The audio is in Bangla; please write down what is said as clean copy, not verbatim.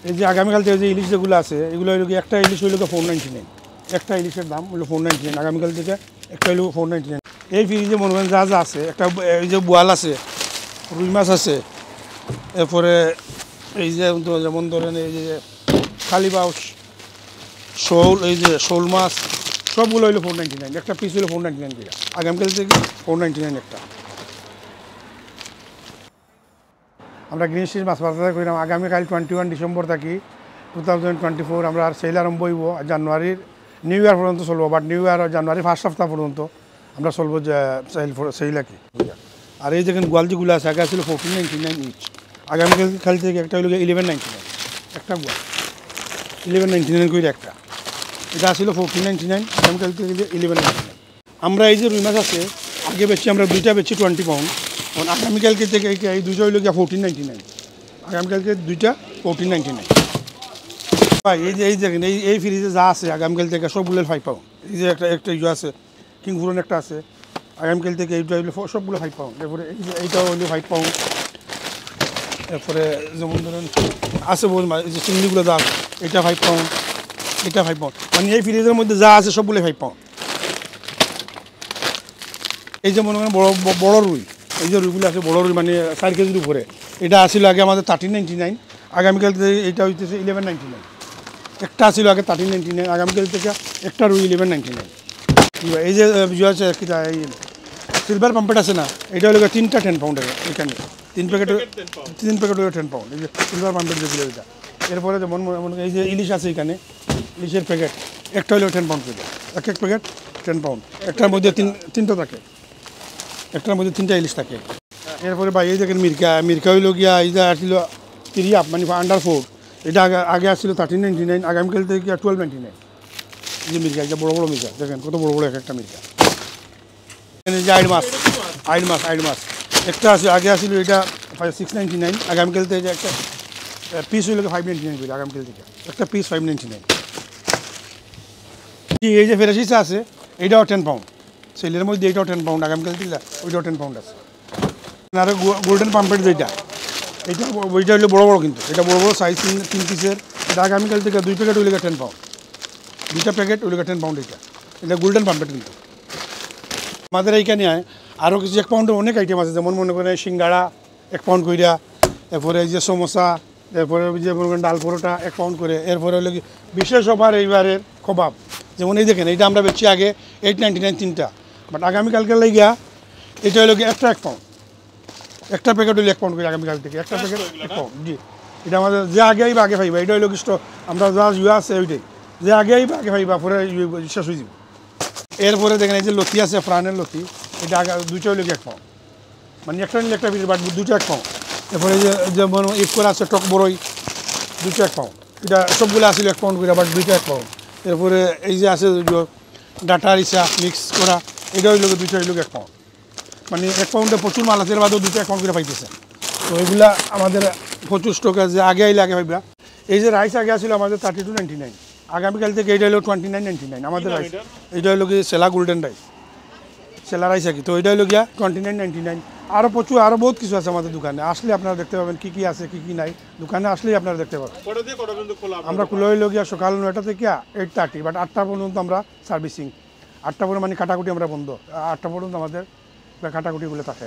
এই যে আগামীকাল থেকে যে ইলিশ যেগুলো আছে এগুলো হইল একটা ইলিশ হইল 499, একটা ইলিশের দাম হলো 499। আগামীকাল থেকে একটা হইল 499। এই ফ্রিজে মনে করেন যা যা আছে, একটা এই যে বোয়াল আছে, রুই মাছ আছে, এরপরে এই যে যেমন ধরেন এই যে কালীবাউস, শোল, এই যে শোল মাছ, সবগুলো হইলো 499। একটা পিস হইলো 499 করে। আগামীকাল থেকে 499 একটা। আমরা গ্রিন ফিশ মাছ বাজার করিলাম আগামীকাল 21 ডিসেম্বর থাকি 2024 আমরা আর সেল আরম্ভ হইব। জানুয়ারির নিউ ইয়ার পর্যন্ত চলবো, but new year January first সপ্তাহ পর্যন্ত আমরা চলবো যে সেল আর কি। আর এই যেখানে গোয়াল যেগুলো আছে আগে ছিল 1499 ইচ, আগামীকাল থেকে একটা হইল 1199 একটা গোয়াল, 1199 করে একটা। এটা ছিল 1499, আগামীকাল থেকে 1199। আমরা এই যে রুই মাছ আছে আগে বেচছি আমরা দুইটা বেচছি 20 পাউন্ড, কারণ আগামীকালকে থেকে এই দুইটা হইল গিয়ে 1499, আগামীকালকে দুইটা 1499। ভাই এই দেখেন এই ফ্রিজে যা আছে আগামীকাল থেকে সবগুলো 5 পাউন্ড। এই যে একটা ইয়ে আছে কিংফুরন একটা আছে, আগামীকাল থেকে এইটা হইলো সবগুলো 5 পাউন্ড। এরপরে এই যে এইটাও হইলো 5 পাউন্ড। এরপরে যেমন ধরেন আছে এই যে চিংড়িগুলো যা আছে এটা 5 পাউন্ড, এটা 5 পাউন্ড। মানে এই ফ্রিজের মধ্যে যা আছে সবগুলো 5 পাউন্ড। এই যে মনে করেন বড় রুই, এই যে রুইগুলো আছে বড় রুই মানে 4 কেজির উপরে, এটা আসছিল আগে আমাদের 1399, আগামীকাল থেকে এইটা হইতেছে 1199। একটা ছিল আগে 1399, আগামীকাল থেকে একটা রুই 1199। এই যে আছে এই সিলভার পাম্পেট আছে না, এটা হলো 3টা 10 পাউন্ডের, এখানে 3 প্যাকেট হলো 10 পাউন্ড। এই যে সিলভার পাম্পেট যেগুলো এটা। এরপরে যেমন এই যে ইলিশ আছে এখানে, ইলিশের প্যাকেট একটা হলো 10 পাউন্ড করে, এক প্যাকেট 10 পাউন্ড। একটার মধ্যে তিনটা থাকে, একটার মধ্যে 3টা ইলিশ থাকে। এরপরে ভাই এই দেখেন মির্কা হইল গিয়া এই যে আসছিল 3 আপ মানে আন্ডার 4, এটা আগে আসছিল 1399, আগামীকাল থেকে 1299। এই যে মির্কা, এটা বড় বড় মির্কা দেখেন কত বড় বড় একটা মির্কা। যে আইড মাছ একটা আছে আগে আসছিল এটা 699, আগামীকাল থেকে একটা পিস হইল 599 করে, আগামীকাল থেকে একটা পিস 599। এই যে ফেরাসিসা আছে এইটাও 10 পাউন্ড, সেলের মধ্যে এইটাও 10 পাউন্ড, আগামীকাল থেকে ওইটাও 10 পাউন্ড আছে। আর গোল্ডেন পাম্পেট যেটা এইটা ওইটা হইলে বড় বড়, কিন্তু এটা বড় বড় সাইজ 3 পিসের, এটা আগামীকাল থেকে 2 প্যাকেট হইলে 10 পাউন্ড, 2টা প্যাকেট হইলে 10 পাউন্ড। এটা গোল্ডেন পাম্পেট। কিন্তু আমাদের এইখানে আরও কিছু 1 পাউন্ডের অনেক আইটেম আছে, যেমন মনে করেন সিঙ্গাড়া 1 পাউন্ড কইরা, এরপরে এই যে সমোসা, এরপরে যে মনে করেন ডাল পরোটা 1 পাউন্ড করে, এরপরে হলো কি বিশেষ অফার এইবারের কবাব। যেমন এই দেখেন এইটা আমরা বেচছি আগে 899 3টা, বাট আগামীকালকে লাগিয়া এটা হলো কি একটা 1 পাউন্ড, একটা প্যাকেট হইলে 1 পাউন্ড করে আগামীকাল থেকে একটা প্যাকেট 1 পাউন্ড। জি, এটা আমাদের যে আগে আইবা আগে পাইবা, এটা হইলো কি আমরা যা ইয়ে আছে ওইটাই, যে আগে আইবা আগে পাইবা, পরে শেষ হয়ে যাব। এরপরে দেখেন এই যে লতি আছে প্রাণের লতি, এটা আগে দুইটা হইলে 1 পাউন্ড, মানে একটা নিলে একটা বাট দুইটা 1 পাউন্ড। এরপরে এই যে যেমন ইফ করা আছে টক বড়ই, দুইটা 1 পাউন্ড, এটা সবগুলো আসলে 1 পাউন্ড করে, বাট দুইটা 1 পাউন্ড। এরপরে এই যে আছে ডাটা রিসা মিক্স করা, এটা হইল দুইটা হইল 1 পাউন্ড, মানে 1 পাউন্ডে প্রচুর মাল আছে, এর বাদেও দুইটা 1 পাউন্ড করে পাইতেছে। তো এগুলা আমাদের প্রচুর স্টক আছে, আগে আইলে আগে পাইবা। এই যে রাইস আগে আসলে আমাদের 32.99, আগামীকাল থেকে এটা হলো 29.99 আমাদের রাইস। এটা হলো কি সেলা গোল্ডেন রাইস, সেলা রাইস আর কি। তো এটা হলো গিয়া 29.99। আরও প্রচুর আরও বহুত কিছু আছে আমাদের দোকানে, আসলে আপনারা দেখতে পাবেন কী কী আছে কী কী নাই, দোকানে আসলেই আপনারা দেখতে পাবেন। আমরা খোলা হইল গিয়া সকাল 9টা থেকে 8:30, বাট 8টা পর্যন্ত আমরা সার্ভিসিং, 8টা পর্যন্ত মানে কাটাকুটি আমরা বন্ধ, 8টা পর্যন্ত আমাদের কাটাকুটিগুলো থাকে।